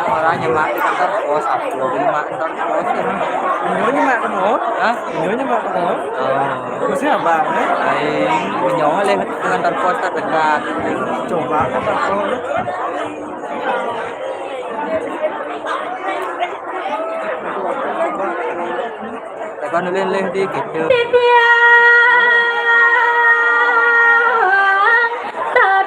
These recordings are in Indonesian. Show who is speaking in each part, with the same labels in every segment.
Speaker 1: Orang nyemak di kantor pos, 25 kantor pos kan.
Speaker 2: Nhớ nyemak kan oh?
Speaker 1: Hah?
Speaker 2: Nhớ nyemak kan oh?
Speaker 1: Oh.
Speaker 2: Maksudnya apa?
Speaker 1: Nyawa leh ke kantor pos terdekat.
Speaker 2: Coba kantor pos.
Speaker 1: Tekan leh dikit.
Speaker 3: Tak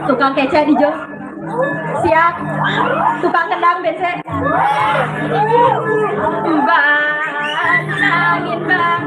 Speaker 3: Tukang kecek di Jo. Siap. Tukang kendang becek. Bang, angin bang,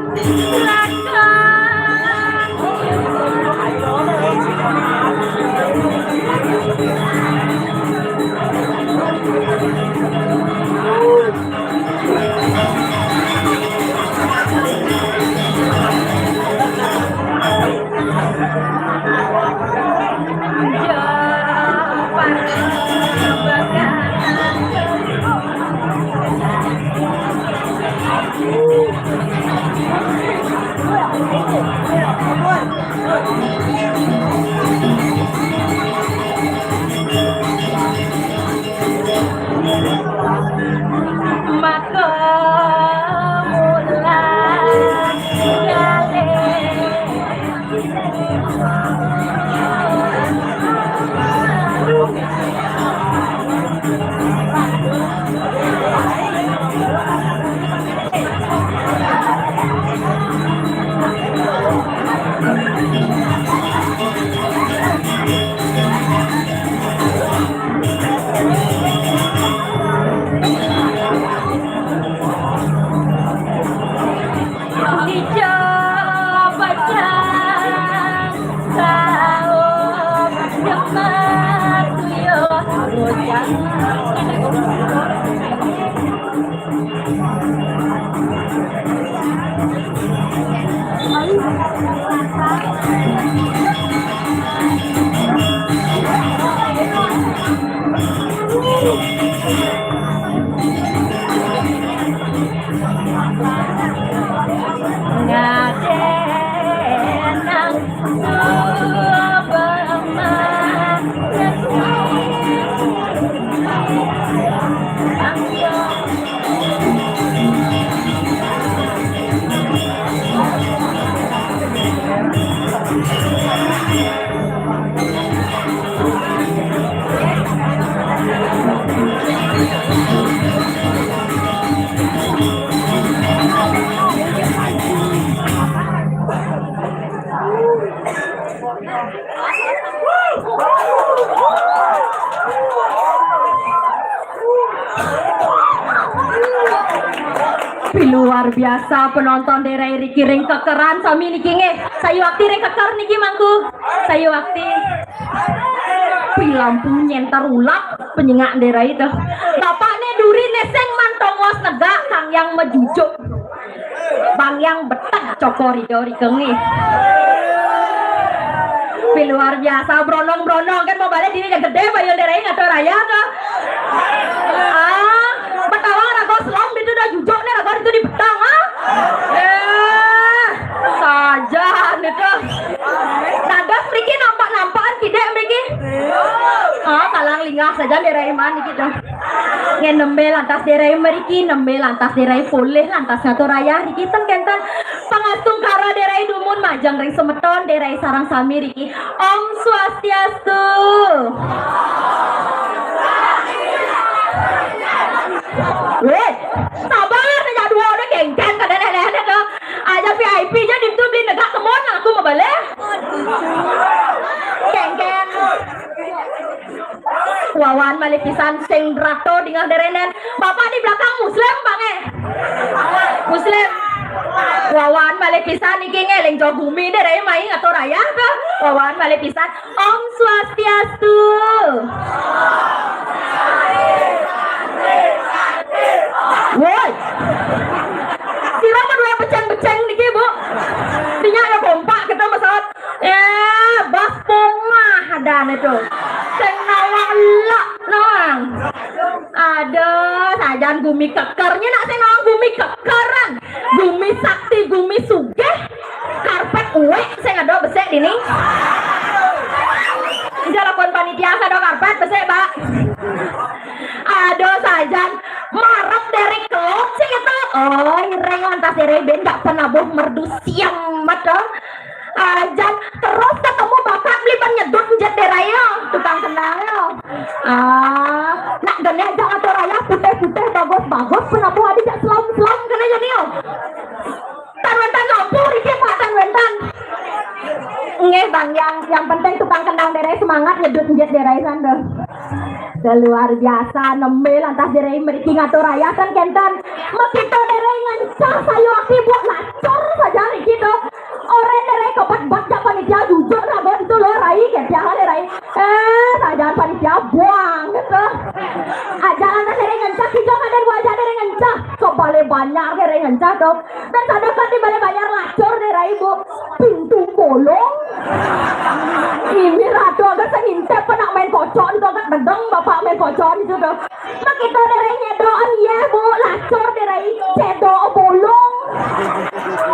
Speaker 3: luar biasa penonton daerah Riki ring kekeran sami niki nge sayu wakti ring keker niki mangku sayu wakti lampu nyentar ulap penyengak daerah itu bapaknya duri neseng mantongos negak kang yang mejujuk bang yang betak cokori dori kengi luar biasa bronong kan mau balik diri yang gede bayu daerah nggak tahu raya tuh betawang rago selam itu udah jujuk nih rago itu di betang saja itu nagas Riki nampak-nampakan tidak Riki kalang lingah saja daerah iman gitu Ngen nembe lantas derai meriki nembe lantas derai boleh lantas ngatur raya riki ten kenten pangastung kara derai dumun majang ring semeton derai sarang sami riki Om Swastiastu. Weh, sabar aja dua udah kengken kan nenek-nenek tuh. Aja VIP aja di tuh beli negak kemon aku mau balik. Kengken. Wawan malipisan sing drato dengar derenen. Bapak di belakang muslim Bang Muslim. Wawan malipisan iki ngeleng jo bumi derei mai ngatur raya tuh. Wawan malipisan Om Swastiastu. Woi, sila berdua beceng-beceng nih bu, dinya ya kompak kita masalah, bas pongah ada itu, senawalak nang, ada sajan gumi kekernya nak senawang gumi kekeran, gumi sakti gumi sugeh, karpet uwe, saya ngado besek ini, tidak lakukan panitia ngado karpet besek pak. Ada sajan marap dari kelot sih gitu. Oh, ireng lantas dari ben gak pernah boh merdu siang mata. Ajan terus ketemu bapak beli penyedot jet deraya tukang kenal. Nak gane aja atau raya putih-putih bagus-bagus pernah boh adik jak selam-selam kena jadi yo. Tanwentan ngampur iki Pak Tanwentan. Nggih Bang, yang penting tukang kenal deraya semangat nyedot jet deraya sanda. Luar biasa nembe lantas derei meriki ngatur raya kan kenten mekito derei ngancah sayu aki buat lacor saja gitu orang derei kebat-bat jak panitia jujur rabat itu loh rai ketiah derei saja panitia buang gitu aja lantas derei ngancah kita ada dua aja derei ngancah kebalik banyak derei ngancah dong dan sadar di balik banyak lacor derei bu pintu bolong ini ratu agak sengintep penak main kocok itu agak bedeng bapak main kocok itu dong mak kita dari nyedoan ya bu lacor dari cedo bolong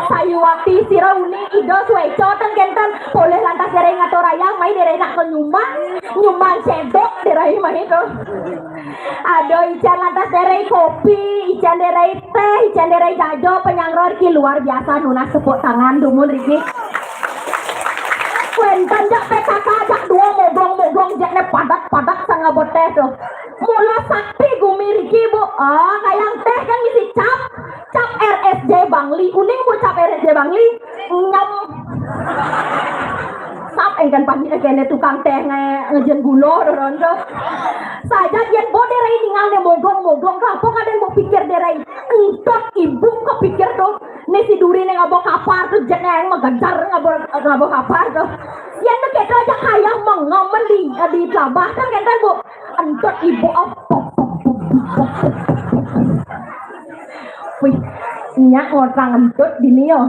Speaker 3: sayu waktu sirauni ido sueco ten kenten boleh lantas dari ngatur raya mai dari nak ke nyuman cedok dari mai itu ada ican lantas dari kopi ican dari teh ican dari jajo penyangror ki luar biasa nuna sepuk tangan dumun riki Wentan jak PKK jak dua mogong jaknya padat sangat boteh tuh. Mula sakti gumi riki bu. Kayang teh kan misi cap RSJ Bangli. Uning bu cap RSJ Bangli. Nyam. Sap enggan pagi kene tukang teh ngejen gulo doron tuh. Saja yen bo derai tinggalnya mogong kapok ada yang mau pikir derai. Entot ibu kepikir tuh. Nesi duri neng abok kapar tuh jetnya yang mengejar ngabok kapar tuh. Yang tuh kita aja kayak mengomen di pelabah kan kan bu. Entot ibu apa? Wih, nyak orang entut di yo.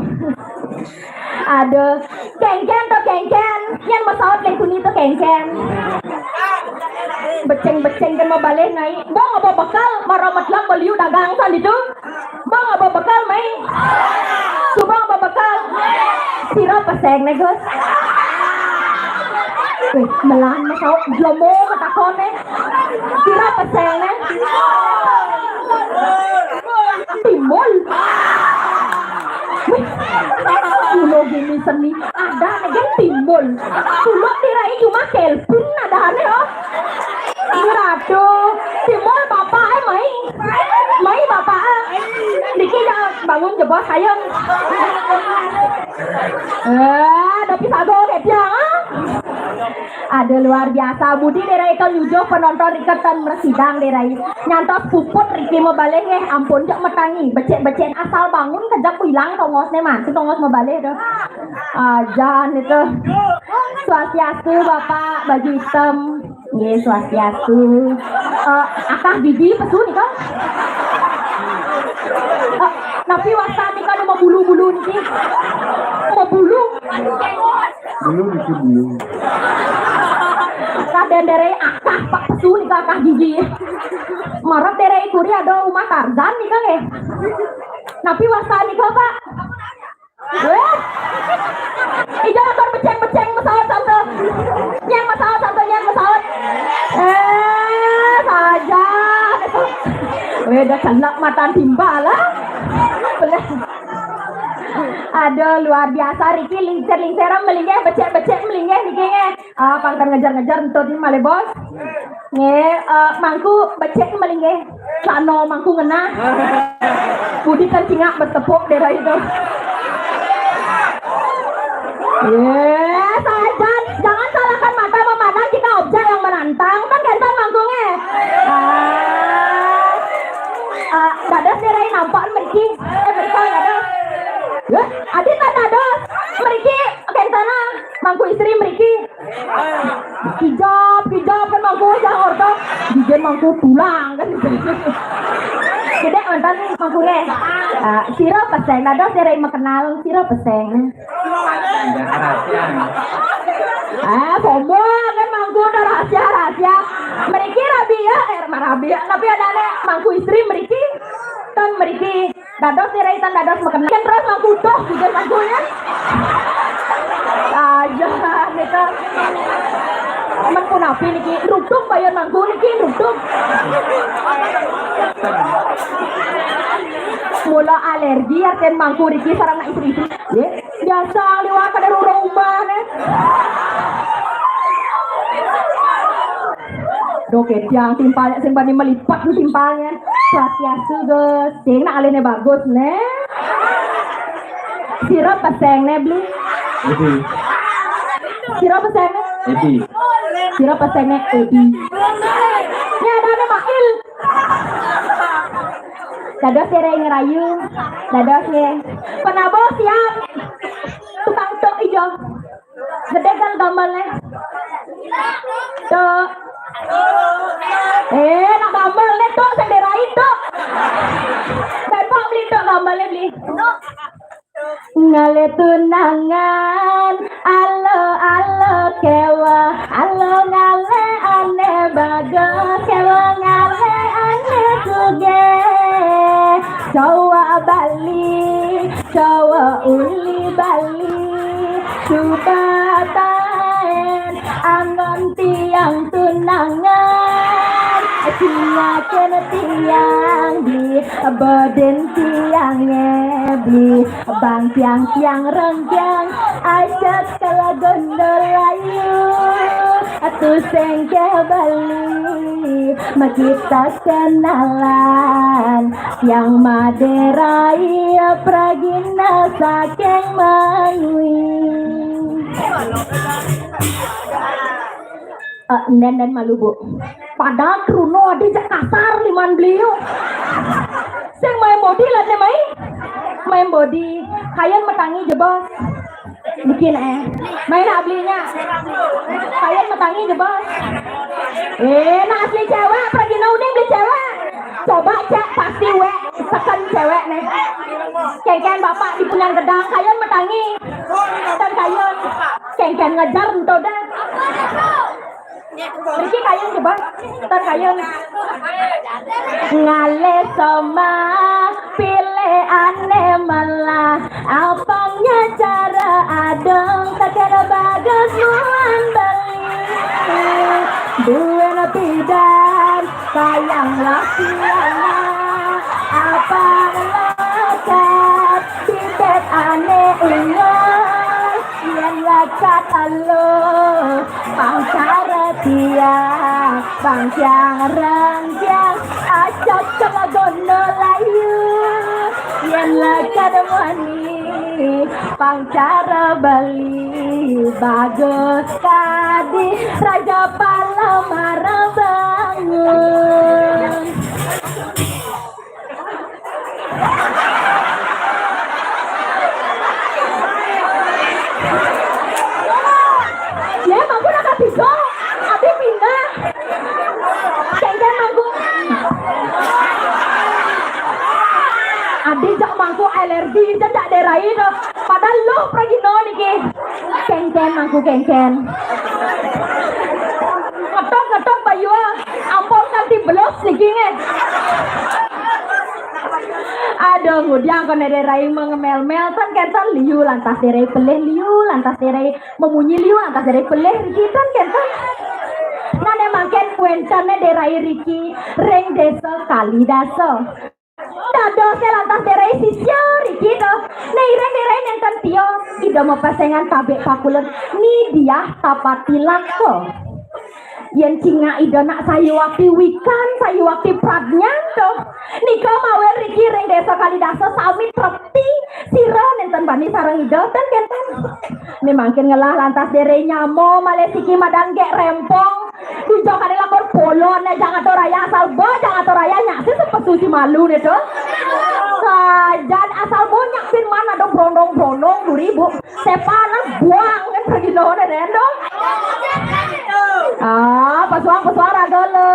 Speaker 3: Ada kengken tuh kengken. Yang masalah kengkuni tuh kengken. Beceng kan mau balik naik. Bang apa bakal maramat lang beliau dagang san itu. Bang apa bakal mai? Subang apa bakal? Siro peseng nih Gus. Wih, melan masuk jomo ketakon nih. Siro peseng nih. Timbul. Wih, pulau gini seni ada nih timbul. Pulau tirai cuma kelpun ada nih oh. Ratu, timbul bapak mai bapak. Diki bangun jebol sayang. Tapi sago ketiang ada luar biasa Budi derai itu nyujuh penonton iketan mersidang derai nyantos puput Riki mau balik ampun jak metangi becek asal bangun kejap hilang tongos man tongos mau balik tuh ajan itu Swastiastu bapak baju hitam ye Swastiastu akah bibi pesu nih kan tapi wasta nih kan mau bulu-bulu nih mau bulu kaden derei akah pak pesu nih akah gigi marah derei kuri ada rumah Tarzan nih kan napi wasta nih kok pak ijo nonton beceng pesawat tante nyeng pesawat saja saja beda celak mata timbal lah. Aduh luar biasa Riki lincir-linciran melingeh becek-becek melingeh niki pangkat ngejar-ngejar entut ni male bos. Mangku becek melingeh sano mangku ngena. Budi tercingak bertepuk daerah itu. Sajan, jangan salahkan mata memandang jika objek yang menantang kan kentan mangkungnya. Dadas dirai nampak meriki. Betul dadas. Adit tak dadas. Meriki kentana mangku istri meriki. Hijab kan mangku jangan ortok. Dijen mangku pulang kan. Jadi mantan mangkunya. Siro peseng dadas dirai mengenal siro peseng. Sombong kan mangku udah rahasia. Meriki rabia, tapi ada mangku istri meriki tan meriki dados diraitan dados makan terus mangku doh juga mangkunya aja neta man punapi niki rukuk bayan mangku niki rukuk mula alergi arten mangku niki sarang istri-istri biasa liwat kada rumah nih doket yang timpalnya sembani melipat tuh timpalnya klasiasu guys sing nak alene bagus ne sirap peseng ne beli sirap peseng ne sirap peseng ne ya ada mail dados serai ngerayu dados ye penabo siap tukang tok ijo gede kan gambarnya tok nak gambar le tok senderai tok bapak beli tok gambarnya beli ngale tunangan alo kewa alo ngale ane bagus kewa ngale ane suge Jawa Bali Jawa uli Bali Subatan angon tiang tunangan tiaken tiang di badan tiang ngebli bang tiang renggang ajak kala gondolayu atu sengke Bali makita kenalan yang maderai pragina sakeng manui Nenen malu bu padahal kruno ada jak kasar liman beliau sing main body lah nih main body kalian metangi jebos bikin main belinya kalian metangi jebos nah asli cewek pergi nauding beli cewek coba cek pasti tekan cewek nih kengken bapak di punyang gedang kalian metangi dan kalian kengken ngejar untuk dah Riki kayun coba, ntar kayun ngale sama pilih aneh malah apanya cara adong tak kira bagus muan beli dua pidan sayanglah siana apa lekat bibet aneh ingat yang lekat alo pangcara tiang bangsiang rangsiang acak sama gono layu yang lekat wani pangcara Bali bagus kadi Raja Palamara bangun ya mampu nak piso abi pindah kengken mangku adi jak mangku alergi jak derai do padahal lo pergi no niki kengken mangku kengken ngetok bayu ampun nanti belos niki nge aduh ngudiang kon derai mengemel-mel kan kentan liu lantas derai peleh liu lantas derai memunyi liu lantas derai peleh kita kentan nane mangken Wentane derai Riki reng desa Kalidasa. Dadose lantas derai sisya Riki to. Nei reng derai nenten tio ida mepasengan tabek pakulen ni dia tapati lako. Yen cinga ida nak sayuwakti wikan sayuwakti pradnyanto nika mawe Riki reng desa Kalidasa sami trepti sira nenten bani sareng ida ten kenten memangkin ngelah lantas dere nyamo malesiki madan gek rempong dijo kali lapor polon jangan to raya asal bo jangan to raya nyaksi sepesu si malu nih to sajan asal bo nyaksin mana dong brondong duribu sepana buang kan pergi dong dong pesuang raga le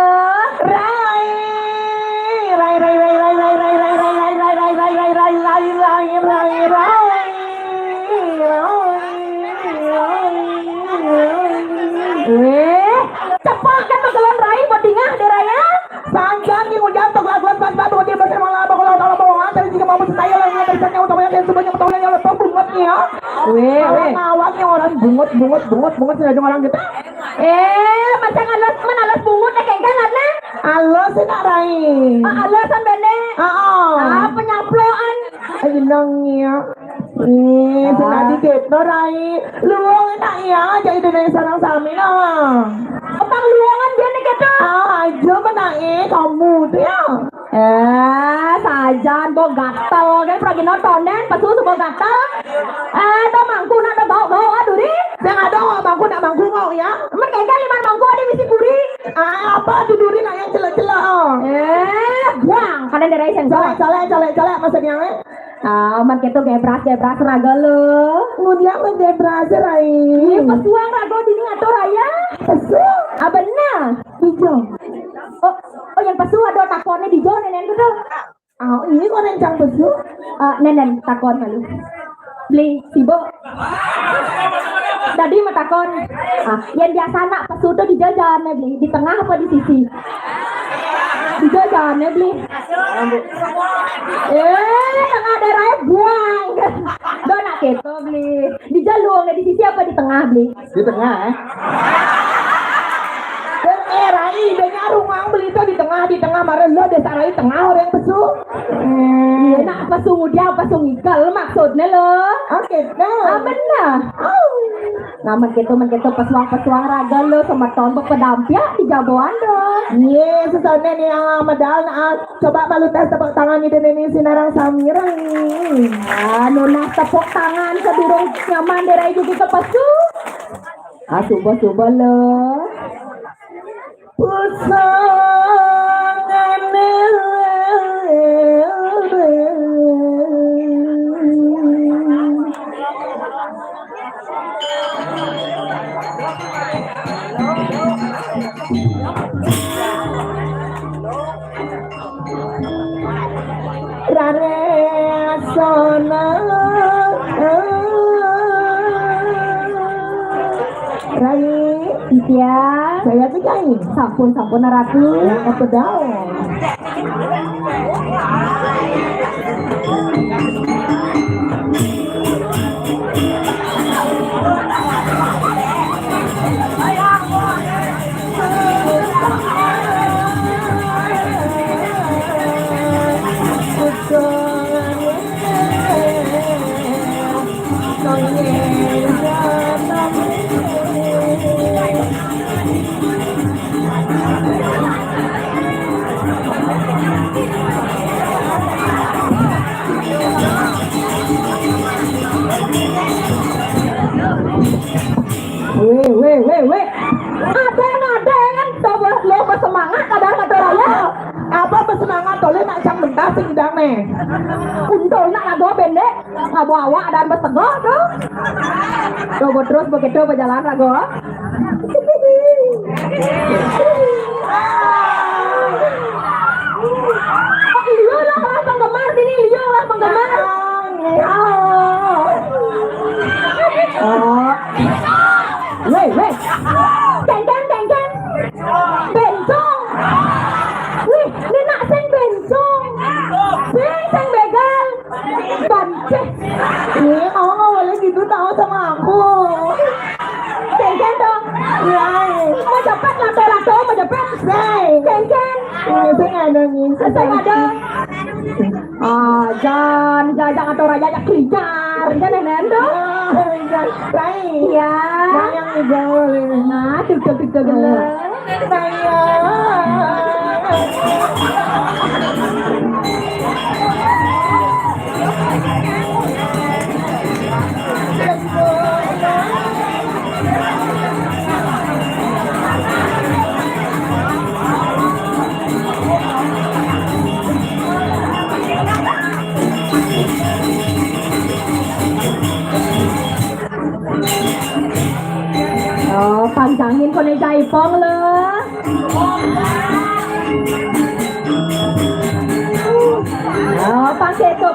Speaker 3: cepat kan tegelan rai bedingah di raya sanjang yang udah tegelan pas dia bersama laba kalau bawa tapi jika mau saya lah yang terusnya utamanya dan sebanyak tahun yang lepas bungetnya awalnya orang bungut sudah ada orang gitu macam alas bungut kayak kan lah alas nak rai alasan bene penyaploan nangnya sudah dikit no rai luang nak ya jadi dari sarang sami lah abang luangan dia nih kita aja menang kamu tuh ya sajan bo gatal kan pergi nontonen pasu bo gatal to mangku nak bau aduh di yang ada mangku nak mangku mau ya mereka kan lima mangku ada misi puri apa duduri nak yang celah buang kalian dari sensor colek maksudnya man keto gebras raga lo kemudian man gebras rai pesuang raga dini ngatur raya pesu benar dijo oh yang pesu ada takonnya dijo nenen itu ini kok rencang pesu nenen takon malu beli sibo tadi mah takon yang biasa nak pesu tuh di jajannya beli di tengah apa di sisi di jajannya beli yang ada raya buang dona keto beli di jalurnya di sisi apa di tengah beli
Speaker 2: Di tengah
Speaker 3: rai denya rumah beli itu di tengah marah lo desa rai tengah orang pesu iya nak pesu dia pesu ngikal maksudnya lo oke benar man keto pesuang raga lo sama tombok pedampia di jaboan dong iya sesone nih yang medal coba balu tes tepuk tangan ini sinarang samirang nona tepuk tangan sebirung nyaman dari juga ke pesu coba lo ya, saya percaya sampun ratu apa daun. Weh. Ada kan coba lo bersemangat kadang kata raya. Apa bersemangat tole nak cang mentas sing dang nih. Untul nak lagu pendek, ngabu awak dan bertegoh tuh. Coba terus begitu berjalan lagu. Iya lah penggemar sini, iya lah penggemar. Weh. Ceng. Bencong. Wih, ini nak seng bencong. Seng begal. Banceh. Kamu nggak boleh gitu tahu sama aku. Ceng dong. Mau cepat lato Sajan atau raja kelincar kan nenek dong. Iya.
Speaker 2: Yang digaul.
Speaker 3: Nah, tuh gelar. Oh, panjanginคนในใจฟ้องเลย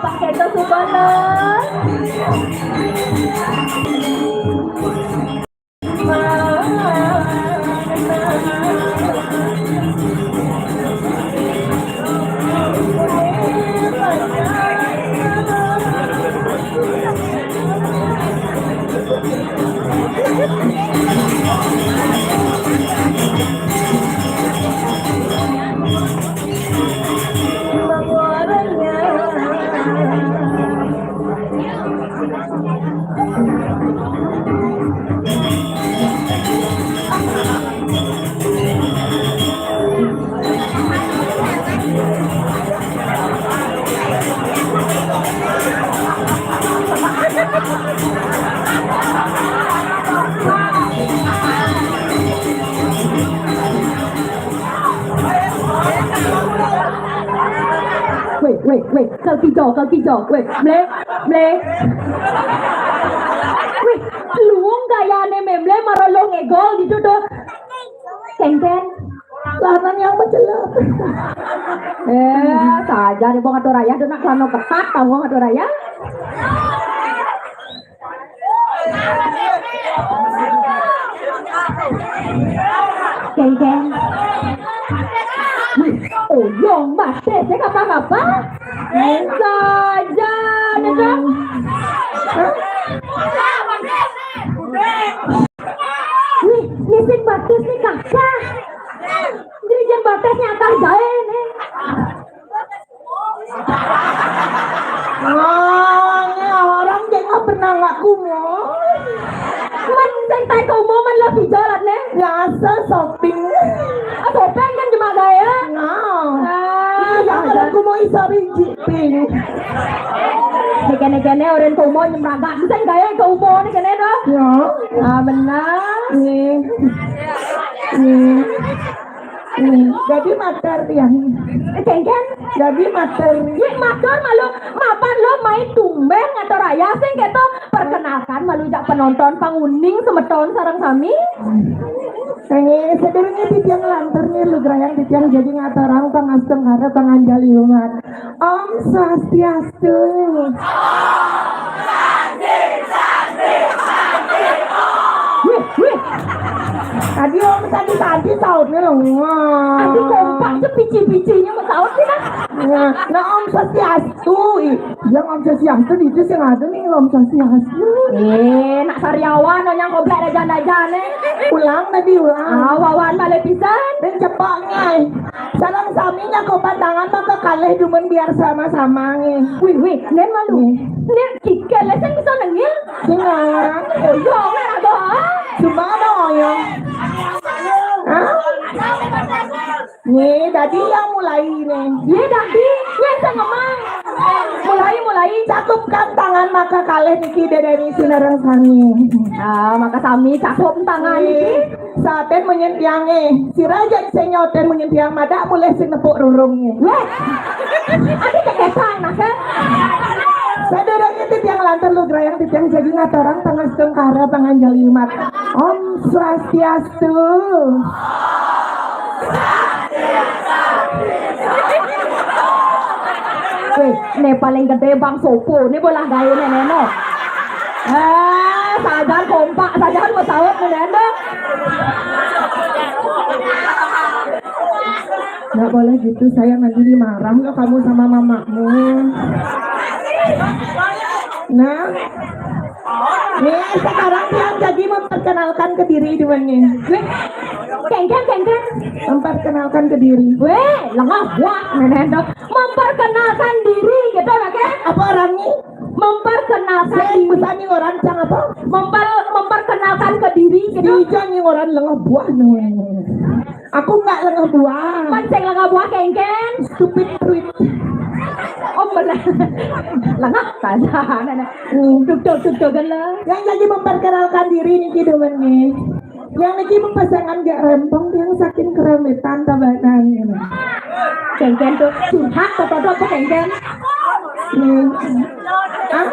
Speaker 3: pakai itu superเลยWait, kau kijok, wait, blek. Wait, luang gaya ne memble marolong egol gitu tuh. Kengken, lahan yang menjelek. Saja nih bong raya, tuh nak lano ketat, tahu bong raya. Kengken. Oh, yang mati, saya apa-apa? Saja, nih Nih batas nih kakak. Dirijen batasnya akan jaya nih.
Speaker 2: Ini orang jangan pernah ngaku mau.
Speaker 3: Man, sentai kau mau man lo jalan nih.
Speaker 2: Biasa shopping.
Speaker 3: Shopping kan cuma gaya.
Speaker 2: Jangan aku mau isari jiping.
Speaker 3: Kene orang kau mau nyemraga. Bisa gaya kau mau nih kene dong.
Speaker 2: Ya.
Speaker 3: Benar.
Speaker 2: Jadi mater ya.
Speaker 3: Kengken.
Speaker 2: Jadi mater.
Speaker 3: Iya mater malu. Mapan lo main tumbeng atau raya sih gitu. Perkenalkan malu jak penonton panguning semeton sarang kami.
Speaker 2: Sebenarnya titiang lantar nih lu gerayang titiang jadi ngatarang pangastem karena panganjali umat. Om Swastiastu. Wih. Tadi om tadi tahunnya loh.
Speaker 3: Tadi kompak sepici-picinya mau tahu sih kan?
Speaker 2: Nah om Swastiastu. Yang om Swastiastu itu sih ada nih om Swastiastu.
Speaker 3: Nak karyawan yang komplek dajan-dajan nih.
Speaker 2: Ulang tadi ulang.
Speaker 3: Wawan balik pisan.
Speaker 2: Dan cepatnya. Salam saminya kau pandangan maka kalih cuman biar sama-sama nih.
Speaker 3: Wih, nen malu. Nen kikel lesen bisa nengil.
Speaker 2: Jangan.
Speaker 3: Oh iya, nen ada.
Speaker 2: Cuma ada oyong. Hah? Nih, tadi yang mulai nih.
Speaker 3: Iya, tadi. Yang saya ngomong. Mulai.
Speaker 2: Cakupkan tangan maka kalih niki dari sinarang sami.
Speaker 3: Maka sami cakup tangan niki.
Speaker 2: Saten menyentiange. Si raja senyoten menyentiang madak mulai sinepuk rurungnya.
Speaker 3: Weh. Ada kekesang nak kan?
Speaker 2: Saudara itu yang lantar lu gerayang titiang jadi ngatarang tangan setengkara tangan jalimat. Om Swastiastu.
Speaker 3: Ini paling gede Bang Sopo. Ini bola gaya nenek. Sajar kompak, sajar mau sahut nenek.
Speaker 2: Nggak boleh gitu, saya nanti dimarah loh kamu sama mamamu. Nah, Nih sekarang yang jadi memperkenalkan ke diri demennya.
Speaker 3: Kengken.
Speaker 2: Memperkenalkan ke diri.
Speaker 3: Weh, lengah buat nenendok. Memperkenalkan diri gitu lah kan?
Speaker 2: Apa orangnya?
Speaker 3: Memperkenalkan
Speaker 2: Saya
Speaker 3: diri.
Speaker 2: pesan yang orang cang apa?
Speaker 3: Memperkenalkan ke diri gitu.
Speaker 2: Dijang yang orang lengah buah namanya. Aku nggak lengah buah.
Speaker 3: Pancing lengah buah kengken.
Speaker 2: Stupid tweet.
Speaker 3: Oh belah. Lengah saja. Duk kan lah.
Speaker 2: Yang lagi memperkenalkan diri nih demennya. Yang lagi mempasangan gak rempong, yang saking keremetan tabanan.
Speaker 3: Kengken tuh curhat atau apa kengken?
Speaker 2: Nih. Hah?